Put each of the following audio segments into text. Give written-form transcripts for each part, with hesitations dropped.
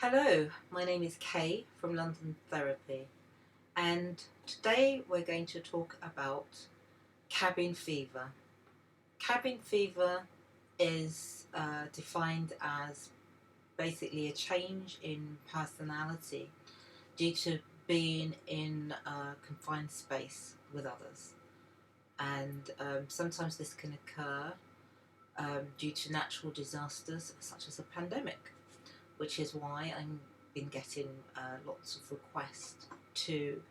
Hello, my name is Kay from London Therapy, and today we're going to talk about cabin fever. Cabin fever is defined as basically a change in personality due to being in a confined space with others. And sometimes this can occur due to natural disasters such as a pandemic, which is why I've been getting lots of requests to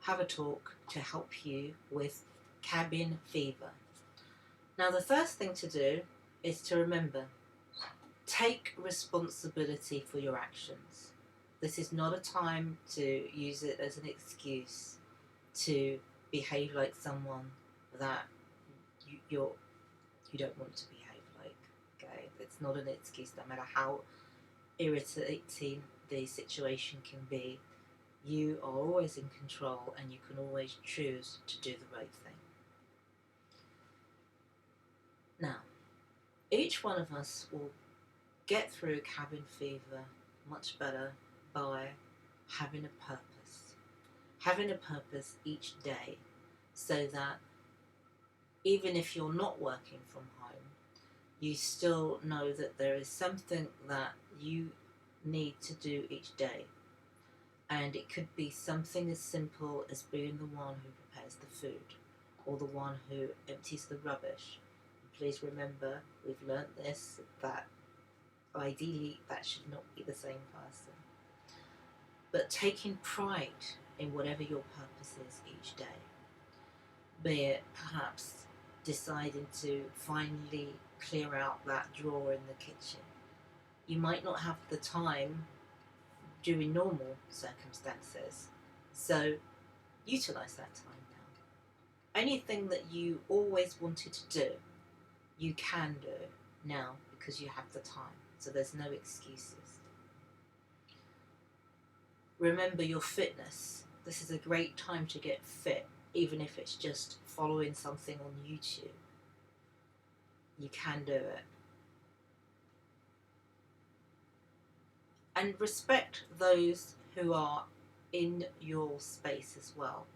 have a talk to help you with cabin fever. Now, the first thing to do is to remember, take responsibility for your actions. This is not a time to use it as an excuse to behave like someone that you don't want to behave like. Okay, it's not an excuse, no matter how irritating the situation can be. You are always in control and you can always choose to do the right thing. Now, each one of us will get through cabin fever much better by having a purpose. Having a purpose each day so that even if you're not working from home, you still know that there is something that you need to do each day. And it could be something as simple as being the one who prepares the food or the one who empties the rubbish. And please remember, we've learnt this, that ideally that should not be the same person. But taking pride in whatever your purpose is each day, be it perhaps deciding to finally clear out that drawer in the kitchen. You might not have the time during normal circumstances, so utilize that time now. Anything that you always wanted to do, you can do now because you have the time, so there's no excuses. Remember your fitness. This is a great time to get fit, even if it's just following something on YouTube. You can do it. And respect those who are in your space as well.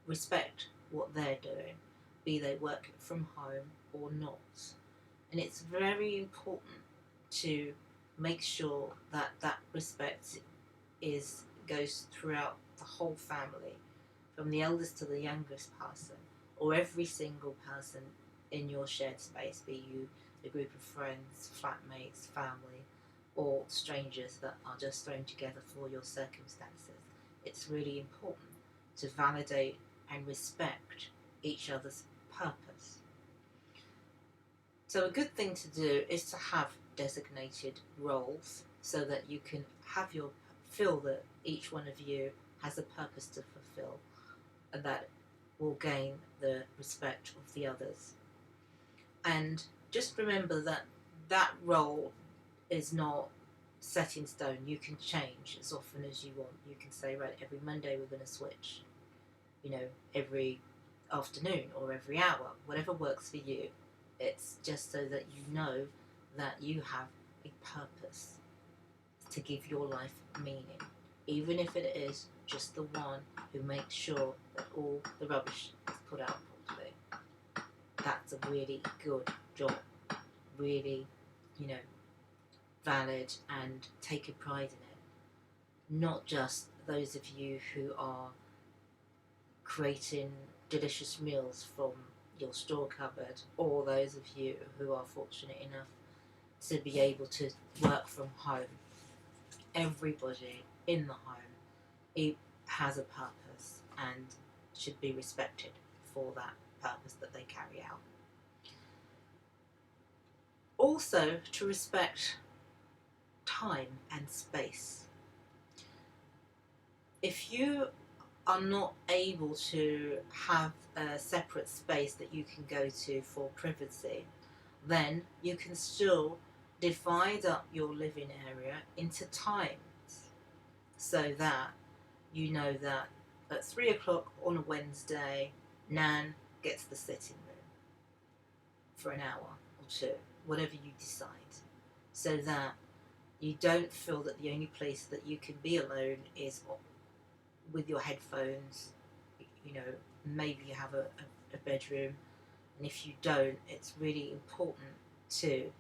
Respect what they're doing, be they work from home or not. And it's very important to make sure that that respect goes throughout the whole family, from the eldest to the youngest person, or every single person in your shared space, be you a group of friends, flatmates, family, or strangers that are just thrown together for your circumstances. It's really important to validate and respect each other's purpose. So a good thing to do is to have designated roles so that you can feel that each one of you has a purpose to fulfill, and that will gain the respect of the others. And just remember that that role is not set in stone. You can change as often as you want. You can say, right, every Monday we're going to switch, every afternoon or every hour, whatever works for you. It's just so that you know that you have a purpose to give your life meaning, even if it is just the one who makes sure that all the rubbish is put out properly. That's a really good job, really, valid, and take a pride in it. Not just those of you who are creating delicious meals from your store cupboard, or those of you who are fortunate enough to be able to work from home. Everybody in the home has a purpose and should be respected for that purpose that they carry out. Also, to respect time and space. If you are not able to have a separate space that you can go to for privacy, then you can still divide up your living area into times so that you know that at 3 o'clock on a Wednesday, Nan gets the sitting room for an hour or two, whatever you decide, so that You don't feel that the only place that you can be alone is with your headphones. You know, maybe you have a bedroom, and if you don't, it's really important to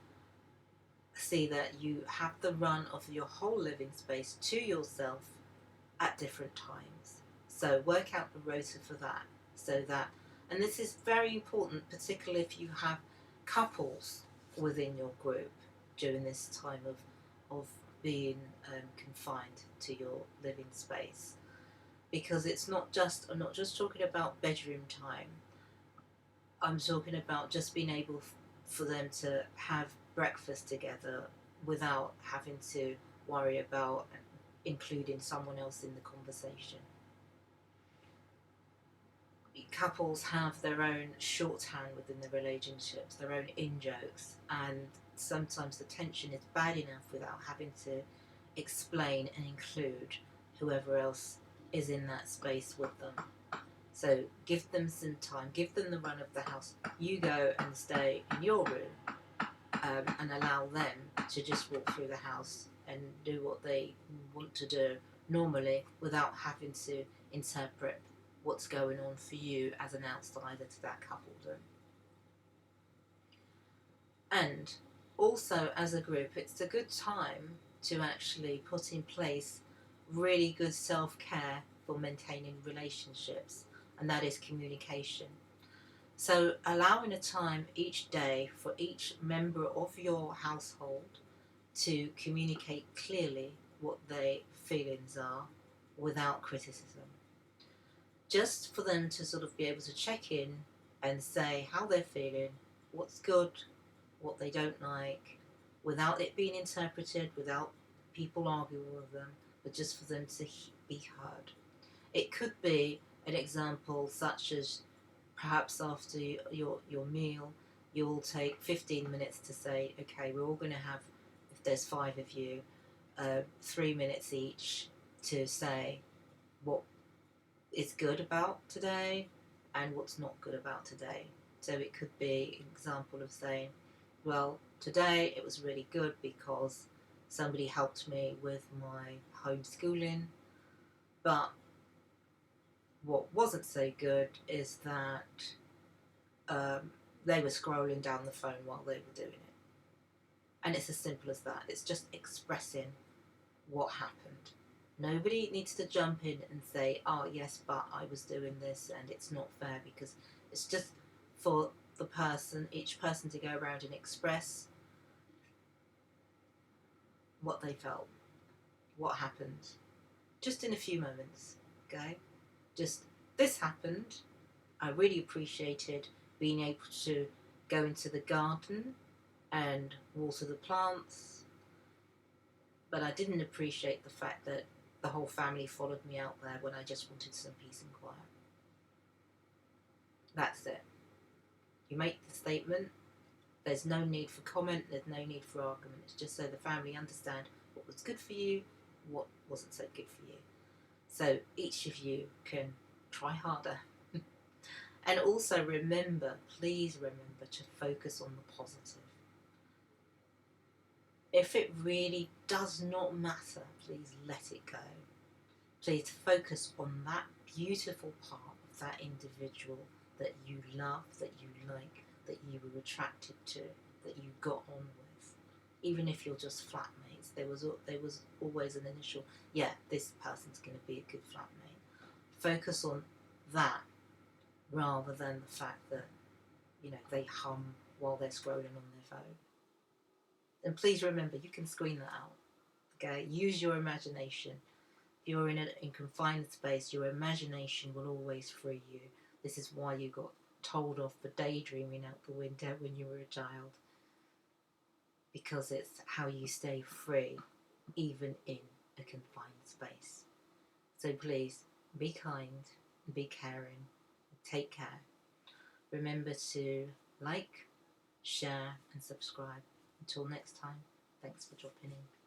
see that you have the run of your whole living space to yourself at different times. So work out the rota for that, so that, and this is very important, particularly if you have couples within your group during this time of being confined to your living space, because it's not just, I'm not just talking about bedroom time. I'm talking about just being able for them to have breakfast together without having to worry about including someone else in the conversation. Couples have their own shorthand within their relationships, their own in-jokes, and sometimes the tension is bad enough without having to explain and include whoever else is in that space with them. So give them some time, give them the run of the house. You go and stay in your room, and allow them to just walk through the house and do what they want to do normally without having to interpret what's going on for you as an outsider to that coupledom. And also, as a group, it's a good time to actually put in place really good self-care for maintaining relationships, and that is communication. So allowing a time each day for each member of your household to communicate clearly what their feelings are without criticism. Just for them to sort of be able to check in and say how they're feeling, what's good, what they don't like, without it being interpreted, without people arguing with them, but just for them to be heard. It could be an example such as perhaps after your meal, you'll take 15 minutes to say, okay, we're all going to have, if there's 5 of you, 3 minutes each to say what is good about today and what's not good about today. So it could be an example of saying, well, today it was really good because somebody helped me with my homeschooling, but what wasn't so good is that they were scrolling down the phone while they were doing it. And it's as simple as that. It's just expressing what happened. Nobody needs to jump in and say, oh, yes, but I was doing this and it's not fair, because it's just for the person, each person to go around and express what they felt, what happened, just in a few moments, okay? Just, this happened. I really appreciated being able to go into the garden and water the plants, but I didn't appreciate the fact that the whole family followed me out there when I just wanted some peace and quiet. That's it. You make the statement, there's no need for comment, there's no need for argument. It's just so the family understand what was good for you, what wasn't so good for you. So each of you can try harder. And also remember, please remember to focus on the positive. If it really does not matter, please let it go. Please focus on that beautiful part of that individual that you love, that you like, that you were attracted to, that you got on with. Even if you're just flatmates, there was always an initial, yeah, this person's going to be a good flatmate. Focus on that rather than the fact that, you know, they hum while they're scrolling on their phone. And please remember, you can screen that out. Okay, use your imagination. If you're in a confined space, your imagination will always free you. This is why you got told off for daydreaming out the window when you were a child, because it's how you stay free even in a confined space. So please be kind, be caring, take care. Remember to like, share and subscribe. Until next time, thanks for dropping in.